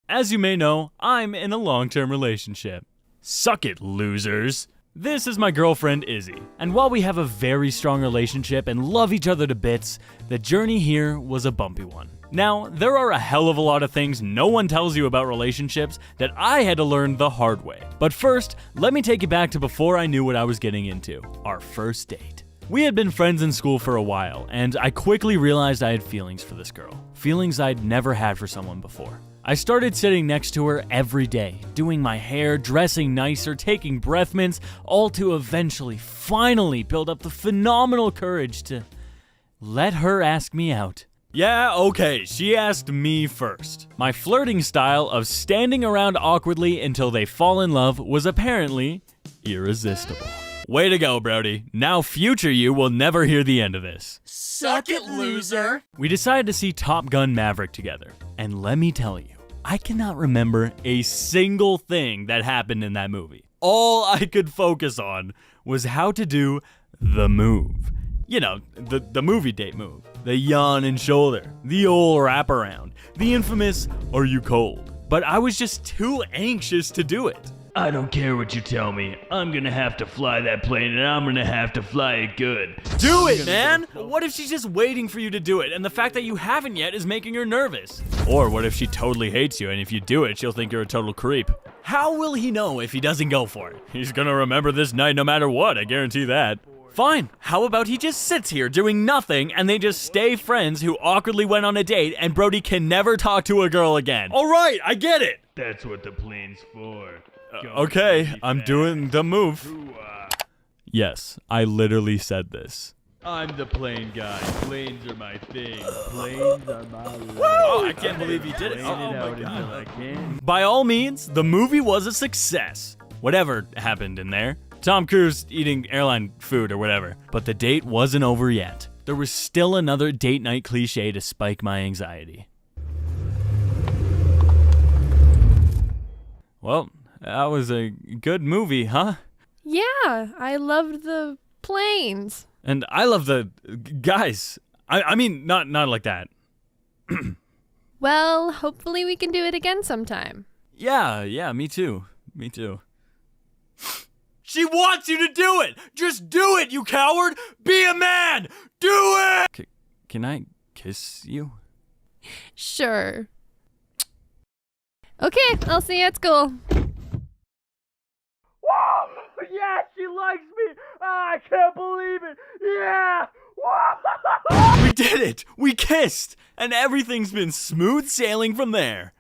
As you may know, I'm in a long-term relationship. Suck it, losers. This is my girlfriend, Izzy. And while we have a very strong relationship and love each other to bits, the journey here was a bumpy one. Now, there are a hell of a lot of things no one tells you about relationships that I had to learn the hard way. But first, let me take you back to before I knew what I was getting into, our first date. We had been friends in school for a while, and I quickly realized I had feelings for this girl. Feelings I'd never had for someone before. I started sitting next to her every day, doing my hair, dressing nicer, taking breath mints, all to eventually, finally build up the phenomenal courage to let her ask me out. Yeah, okay, she asked me first. My flirting style of standing around awkwardly until they fall in love was apparently irresistible. Way to go, Brody. Now future you will never hear the end of this. Suck it, loser! We decided to see Top Gun Maverick together, and let me tell you, I cannot remember a single thing that happened in that movie. All I could focus on was how to do the move. You know, the movie date move. The yawn and shoulder. The old wraparound. The infamous, are you cold? But I was just too anxious to do it. I don't care what you tell me. I'm gonna have to fly that plane and I'm gonna have to fly it good. Do it, man! What if she's just waiting for you to do it and the fact that you haven't yet is making her nervous? Or what if she totally hates you and if you do it, she'll think you're a total creep? How will he know if he doesn't go for it? He's gonna remember this night no matter what, I guarantee that. Fine, how about he just sits here doing nothing and they just stay friends who awkwardly went on a date and Brody can never talk to a girl again? Alright, I get it! That's what the plane's for. Okay, I'm doing the move. Yes, I literally said this. I'm the plane guy. Planes are my thing. Planes are my life. Oh, I can't believe he did it. Oh my God. By all means, the movie was a success. Whatever happened in there. Tom Cruise eating airline food or whatever. But the date wasn't over yet. There was still another date night cliche to spike my anxiety. Well, that was a good movie, huh? Yeah, I loved the planes. And I love the guys. I mean, not like that. Well, hopefully we can do it again sometime. Yeah, me too. She wants you to do it! Just do it, you coward! Be a man! Do it! Can I kiss you? Sure. Okay, I'll see you at school. Whoa! Yeah, she likes me! I can't believe it! Yeah! Whoa! We did it! We kissed! And everything's been smooth sailing from there.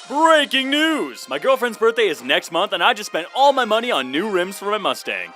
Breaking news! My girlfriend's birthday is next month and I just spent all my money on new rims for my Mustang.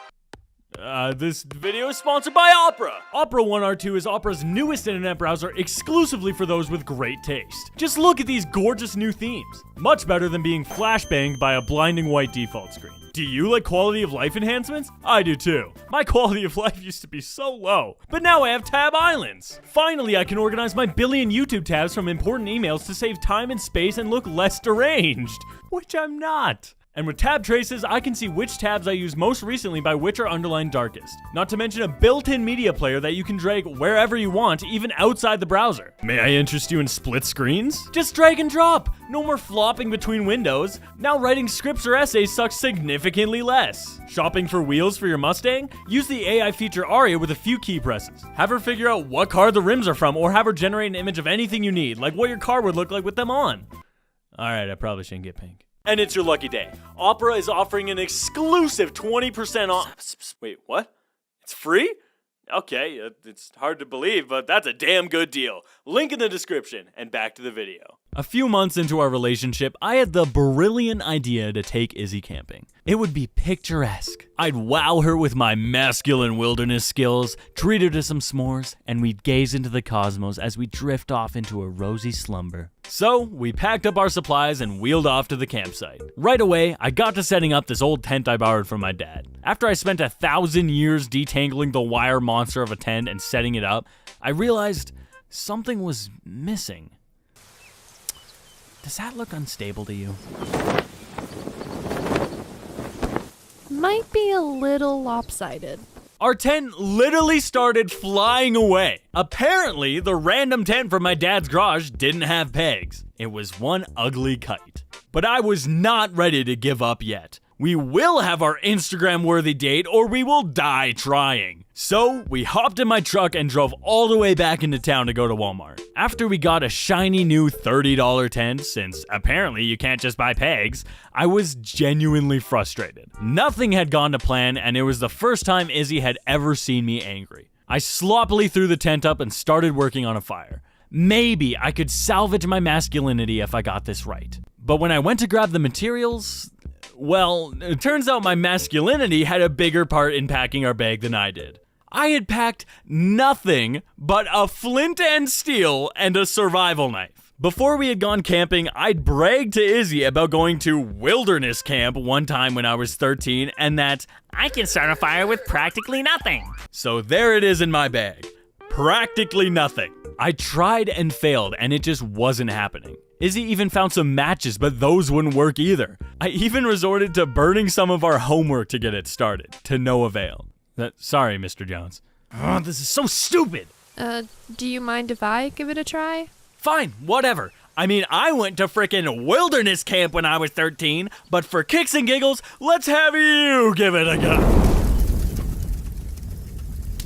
This video is sponsored by Opera. Opera 1R2 is Opera's newest internet browser exclusively for those with great taste. Just look at these gorgeous new themes. Much better than being flashbanged by a blinding white default screen. Do you like quality of life enhancements? I do too. My quality of life used to be so low, but now I have tab islands. Finally, I can organize my billion YouTube tabs from important emails to save time and space and look less deranged, which I'm not. And with tab traces, I can see which tabs I used most recently by which are underlined darkest. Not to mention a built-in media player that you can drag wherever you want, even outside the browser. May I interest you in split screens? Just drag and drop. No more flopping between windows. Now writing scripts or essays sucks significantly less. Shopping for wheels for your Mustang? Use the AI feature Aria with a few key presses. Have her figure out what car the rims are from, or have her generate an image of anything you need, like what your car would look like with them on. Alright, I probably shouldn't get pink. And it's your lucky day. Opera is offering an exclusive 20% off. Wait, what? It's free? Okay, it's hard to believe, but that's a damn good deal. Link in the description, and back to the video. A few months into our relationship, I had the brilliant idea to take Izzy camping. It would be picturesque. I'd wow her with my masculine wilderness skills, treat her to some s'mores, and we'd gaze into the cosmos as we drift off into a rosy slumber. So, we packed up our supplies and wheeled off to the campsite. Right away, I got to setting up this old tent I borrowed from my dad. After I spent 1,000 years detangling the wire monster of a tent and setting it up, I realized something was missing. Does that look unstable to you? Might be a little lopsided. Our tent literally started flying away. Apparently, the random tent from my dad's garage didn't have pegs. It was one ugly kite. But I was not ready to give up yet. We will have our Instagram-worthy date or we will die trying. So we hopped in my truck and drove all the way back into town to go to Walmart. After we got a shiny new $30 tent, since apparently you can't just buy pegs, I was genuinely frustrated. Nothing had gone to plan and it was the first time Izzy had ever seen me angry. I sloppily threw the tent up and started working on a fire. Maybe I could salvage my masculinity if I got this right. But when I went to grab the materials, well, it turns out my masculinity had a bigger part in packing our bag than I did. I had packed nothing but a flint and steel and a survival knife. Before we had gone camping, I'd bragged to Izzy about going to wilderness camp one time when I was 13 and that I can start a fire with practically nothing. So there it is in my bag. Practically nothing. I tried and failed and it just wasn't happening. Izzy even found some matches, but those wouldn't work either. I even resorted to burning some of our homework to get it started, to no avail. Sorry, Mr. Jones. Oh, this is so stupid. Do you mind if I give it a try? Fine, whatever. I mean, I went to frickin' wilderness camp when I was 13, but for kicks and giggles, let's have you give it a go.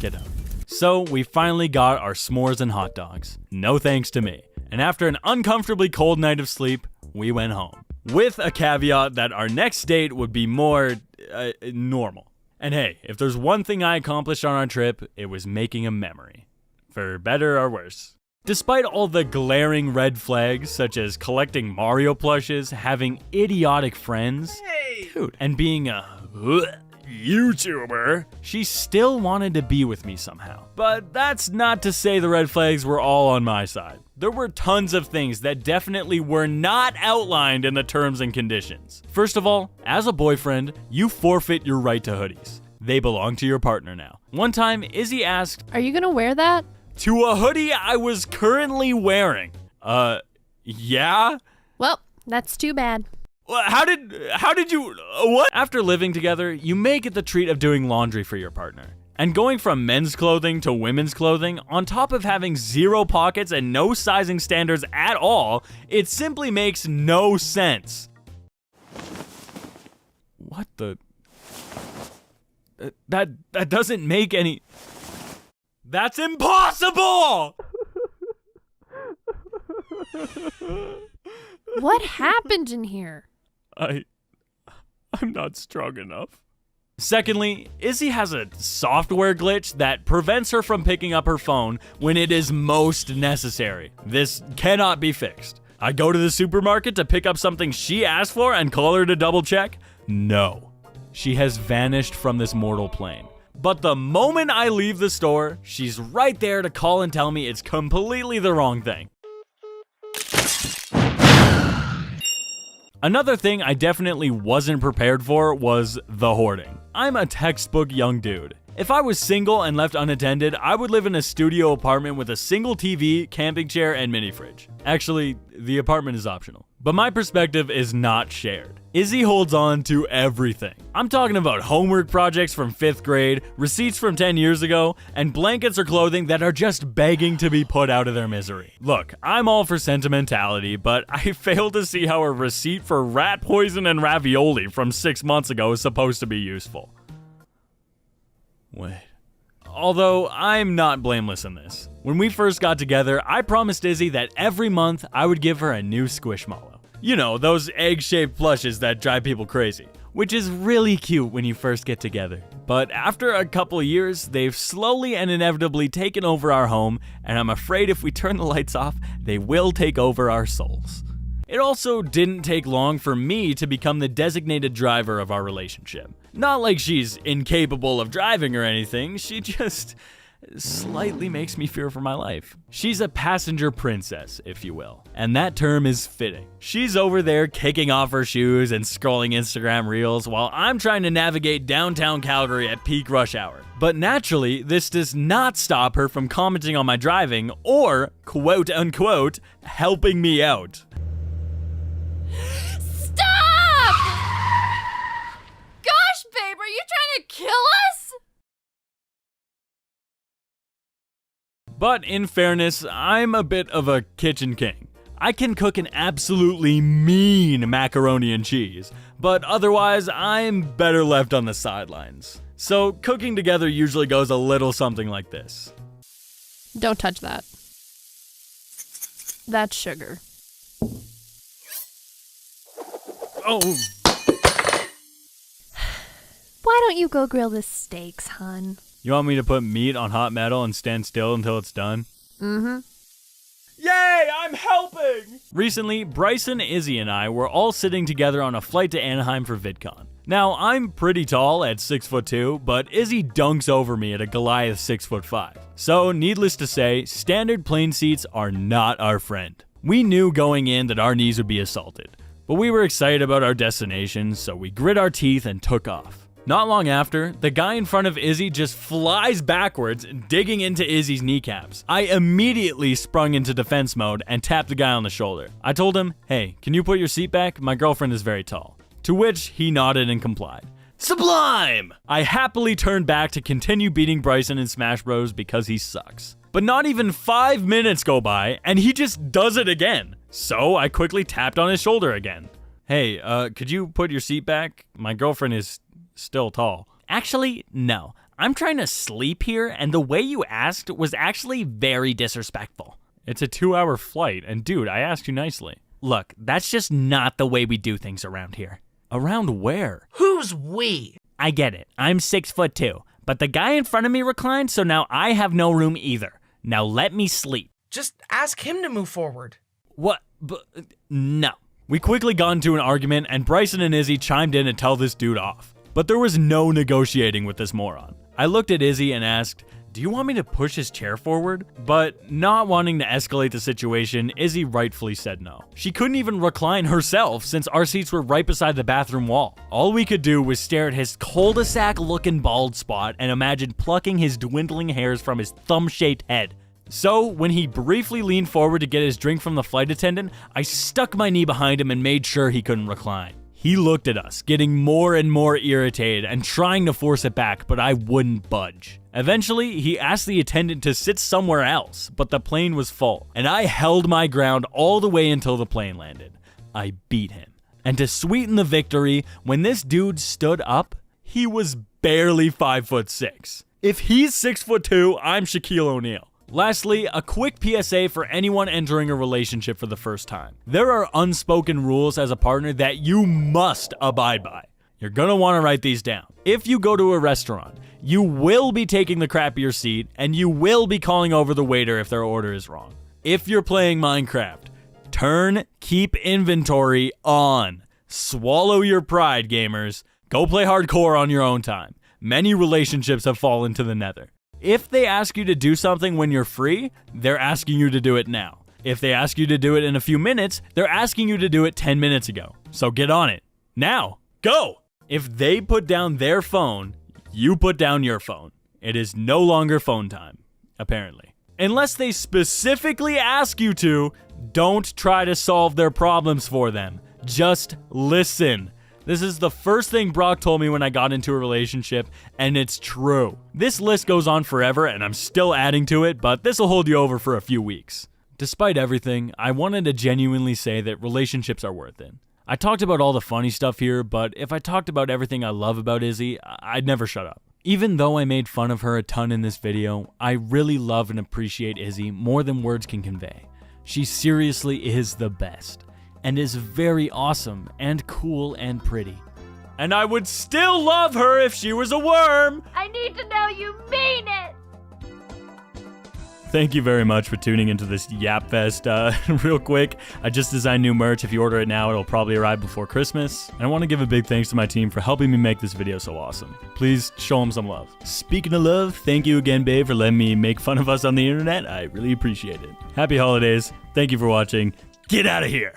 Get out. So we finally got our s'mores and hot dogs. No thanks to me. And after an uncomfortably cold night of sleep, we went home. With a caveat that our next date would be more, normal. And hey, if there's one thing I accomplished on our trip, it was making a memory. For better or worse. Despite all the glaring red flags, such as collecting Mario plushes, having idiotic friends, dude, and being a YouTuber, she still wanted to be with me somehow. But that's not to say the red flags were all on my side. There were tons of things that definitely were not outlined in the terms and conditions. First of all, as a boyfriend, you forfeit your right to hoodies. They belong to your partner now. One time, Izzy asked, Are you gonna wear that? to a hoodie I was currently wearing. Yeah? Well, that's too bad. How did you, what? After living together, you may get the treat of doing laundry for your partner. And going from men's clothing to women's clothing, on top of having zero pockets and no sizing standards at all, it simply makes no sense. What the? That doesn't make any... That's impossible! What happened in here? I'm not strong enough. Secondly, Izzy has a software glitch that prevents her from picking up her phone when it is most necessary. This cannot be fixed. I go to the supermarket to pick up something she asked for and call her to double check. No. She has vanished from this mortal plane. But the moment I leave the store, she's right there to call and tell me it's completely the wrong thing. Another thing I definitely wasn't prepared for was the hoarding. I'm a textbook young dude. If I was single and left unattended, I would live in a studio apartment with a single TV, camping chair, and mini fridge. Actually, the apartment is optional. But my perspective is not shared. Izzy holds on to everything. I'm talking about homework projects from 5th grade, receipts from 10 years ago, and blankets or clothing that are just begging to be put out of their misery. Look, I'm all for sentimentality, but I fail to see how a receipt for rat poison and ravioli from 6 months ago is supposed to be useful. Wait. Although, I'm not blameless in this. When we first got together, I promised Izzy that every month I would give her a new Squishmallow. You know, those egg-shaped plushes that drive people crazy. Which is really cute when you first get together. But after a couple years, they've slowly and inevitably taken over our home, and I'm afraid if we turn the lights off, they will take over our souls. It also didn't take long for me to become the designated driver of our relationship. Not like she's incapable of driving or anything, she just slightly makes me fear for my life. She's a passenger princess, if you will, and that term is fitting. She's over there kicking off her shoes and scrolling Instagram reels while I'm trying to navigate downtown Calgary at peak rush hour. But naturally, this does not stop her from commenting on my driving or, quote unquote, helping me out. Stop! Gosh, babe, are you trying to kill us? But in fairness, I'm a bit of a kitchen king. I can cook an absolutely mean macaroni and cheese, but otherwise I'm better left on the sidelines. So cooking together usually goes a little something like this. Don't touch that. That's sugar. Oh, Why don't you go grill the steaks, hun? you want me to put meat on hot metal and stand still until it's done? Mm-hmm. Yay, I'm helping! Recently, Bryson, Izzy, and I were all sitting together on a flight to Anaheim for VidCon. Now, I'm pretty tall at 6'2", but Izzy dunks over me at a Goliath 6'5". So, needless to say, standard plane seats are not our friend. We knew going in that our knees would be assaulted, but we were excited about our destination, so we grit our teeth and took off. Not long after, the guy in front of Izzy just flies backwards, digging into Izzy's kneecaps. I immediately sprung into defense mode and tapped the guy on the shoulder. I told him, "Hey, can you put your seat back? My girlfriend is very tall." To which he nodded and complied. Sublime! I happily turned back to continue beating Bryson in Smash Bros because he sucks. But not even 5 minutes go by, and he just does it again. So I quickly tapped on his shoulder again. "Hey, could you put your seat back? My girlfriend is still tall." Actually, no. I'm trying to sleep here, and the way you asked was actually very disrespectful. It's a 2-hour flight, and dude, I asked you nicely. Look, that's just not the way we do things around here. Around where? Who's we? I get it. I'm 6'2", but the guy in front of me reclined, so now I have no room either. Now let me sleep. Just ask him to move forward. What? No. We quickly got into an argument, and Bryson and Izzy chimed in to tell this dude off. But there was no negotiating with this moron. I looked at Izzy and asked, "Do you want me to push his chair forward?" But not wanting to escalate the situation, Izzy rightfully said no. She couldn't even recline herself since our seats were right beside the bathroom wall. All we could do was stare at his cul-de-sac-looking bald spot and imagine plucking his dwindling hairs from his thumb-shaped head. So, when he briefly leaned forward to get his drink from the flight attendant, I stuck my knee behind him and made sure he couldn't recline. He looked at us, getting more and more irritated and trying to force it back, but I wouldn't budge. Eventually, he asked the attendant to sit somewhere else, but the plane was full, and I held my ground all the way until the plane landed. I beat him. And to sweeten the victory, when this dude stood up, he was barely 5'6". If he's 6'2", I'm Shaquille O'Neal. Lastly, a quick PSA for anyone entering a relationship for the first time. There are unspoken rules as a partner that you must abide by. You're gonna wanna write these down. If you go to a restaurant, you will be taking the crappier seat, and you will be calling over the waiter if their order is wrong. If you're playing Minecraft, turn keep inventory on. Swallow your pride, gamers. Go play hardcore on your own time. Many relationships have fallen to the nether. If they ask you to do something when you're free, they're asking you to do it now. If they ask you to do it in a few minutes, they're asking you to do it 10 minutes ago. So get on it. Now, go! If they put down their phone, you put down your phone. It is no longer phone time, apparently. Unless they specifically ask you to, don't try to solve their problems for them. Just listen. This is the first thing Brock told me when I got into a relationship, and it's true. This list goes on forever, and I'm still adding to it, but this will hold you over for a few weeks. Despite everything, I wanted to genuinely say that relationships are worth it. I talked about all the funny stuff here, but if I talked about everything I love about Izzy, I'd never shut up. Even though I made fun of her a ton in this video, I really love and appreciate Izzy more than words can convey. She seriously is the best, and is very awesome and cool and pretty. And I would still love her if she was a worm! I need to know you mean it! Thank you very much for tuning into this Yap Fest. Real quick, I just designed new merch. If you order it now, it'll probably arrive before Christmas. And I want to give a big thanks to my team for helping me make this video so awesome. Please show them some love. Speaking of love, thank you again, babe, for letting me make fun of us on the internet. I really appreciate it. Happy holidays. Thank you for watching. Get out of here!